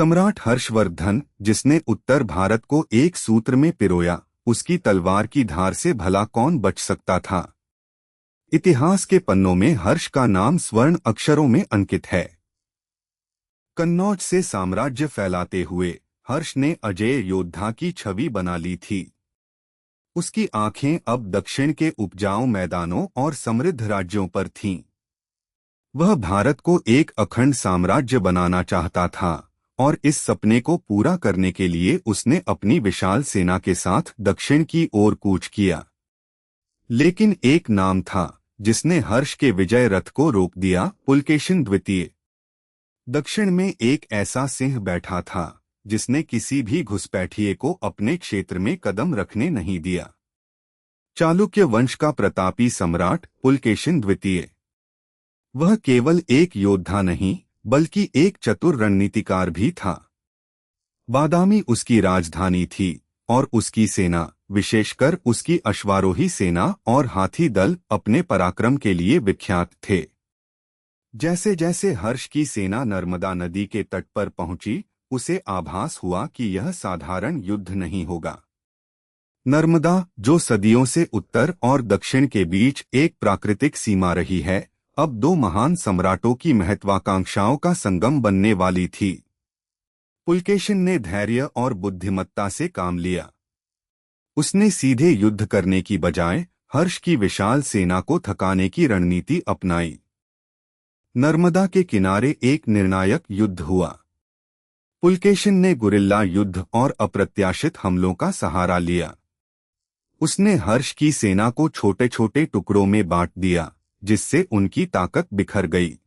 सम्राट हर्षवर्धन, जिसने उत्तर भारत को एक सूत्र में पिरोया, उसकी तलवार की धार से भला कौन बच सकता था। इतिहास के पन्नों में हर्ष का नाम स्वर्ण अक्षरों में अंकित है। कन्नौज से साम्राज्य फैलाते हुए हर्ष ने अजेय योद्धा की छवि बना ली थी। उसकी आंखें अब दक्षिण के उपजाऊ मैदानों और समृद्ध राज्यों पर थीं। वह भारत को एक अखंड साम्राज्य बनाना चाहता था और इस सपने को पूरा करने के लिए उसने अपनी विशाल सेना के साथ दक्षिण की ओर कूच किया। लेकिन एक नाम था जिसने हर्ष के विजय रथ को रोक दिया, पुलकेशिन द्वितीय। दक्षिण में एक ऐसा सिंह बैठा था जिसने किसी भी घुसपैठिए को अपने क्षेत्र में कदम रखने नहीं दिया। चालुक्य वंश का प्रतापी सम्राट पुलकेशिन द्वितीय। वह केवल एक योद्धा नहीं बल्कि एक चतुर रणनीतिकार भी था। बादामी उसकी राजधानी थी और उसकी सेना, विशेषकर उसकी अश्वारोही सेना और हाथी दल, अपने पराक्रम के लिए विख्यात थे। जैसे जैसे हर्ष की सेना नर्मदा नदी के तट पर पहुंची, उसे आभास हुआ कि यह साधारण युद्ध नहीं होगा। नर्मदा, जो सदियों से उत्तर और दक्षिण के बीच एक प्राकृतिक सीमा रही है, अब दो महान सम्राटों की महत्वाकांक्षाओं का संगम बनने वाली थी। पुलकेशिन ने धैर्य और बुद्धिमत्ता से काम लिया। उसने सीधे युद्ध करने की बजाय हर्ष की विशाल सेना को थकाने की रणनीति अपनाई। नर्मदा के किनारे एक निर्णायक युद्ध हुआ। पुलकेशिन ने गुरिल्ला युद्ध और अप्रत्याशित हमलों का सहारा लिया। उसने हर्ष की सेना को छोटे छोटे टुकड़ों में बांट दिया, जिससे उनकी ताकत बिखर गई।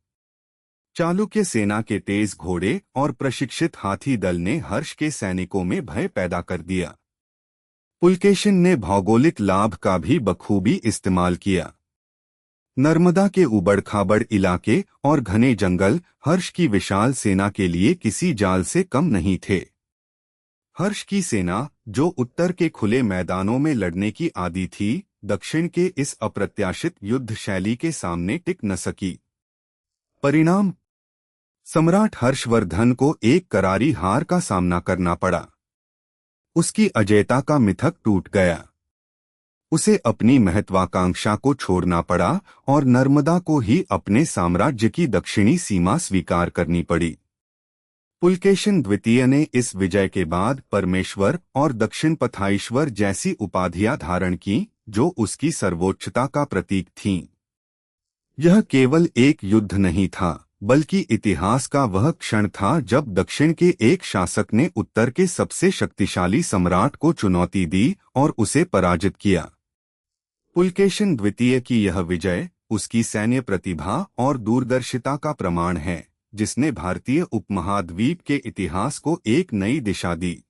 चालुक्य सेना के तेज घोड़े और प्रशिक्षित हाथी दल ने हर्ष के सैनिकों में भय पैदा कर दिया। पुलकेशिन ने भौगोलिक लाभ का भी बखूबी इस्तेमाल किया। नर्मदा के उबड़-खाबड़ इलाके और घने जंगल हर्ष की विशाल सेना के लिए किसी जाल से कम नहीं थे। हर्ष की सेना, जो उत्तर के खुले मैदानों में लड़ने की आदी थी, दक्षिण के इस अप्रत्याशित युद्ध शैली के सामने टिक न सकी। परिणाम, सम्राट हर्षवर्धन को एक करारी हार का सामना करना पड़ा। उसकी अजेयता का मिथक टूट गया। उसे अपनी महत्वाकांक्षा को छोड़ना पड़ा और नर्मदा को ही अपने साम्राज्य की दक्षिणी सीमा स्वीकार करनी पड़ी। पुलकेशिन द्वितीय ने इस विजय के बाद परमेश्वर और दक्षिण पथाईश्वर जैसी उपाधियां धारण की, जो उसकी सर्वोच्चता का प्रतीक थीं। यह केवल एक युद्ध नहीं था, बल्कि इतिहास का वह क्षण था जब दक्षिण के एक शासक ने उत्तर के सबसे शक्तिशाली सम्राट को चुनौती दी और उसे पराजित किया। पुलकेशिन द्वितीय की यह विजय उसकी सैन्य प्रतिभा और दूरदर्शिता का प्रमाण है, जिसने भारतीय उपमहाद्वीप के इतिहास को एक नई दिशा दी।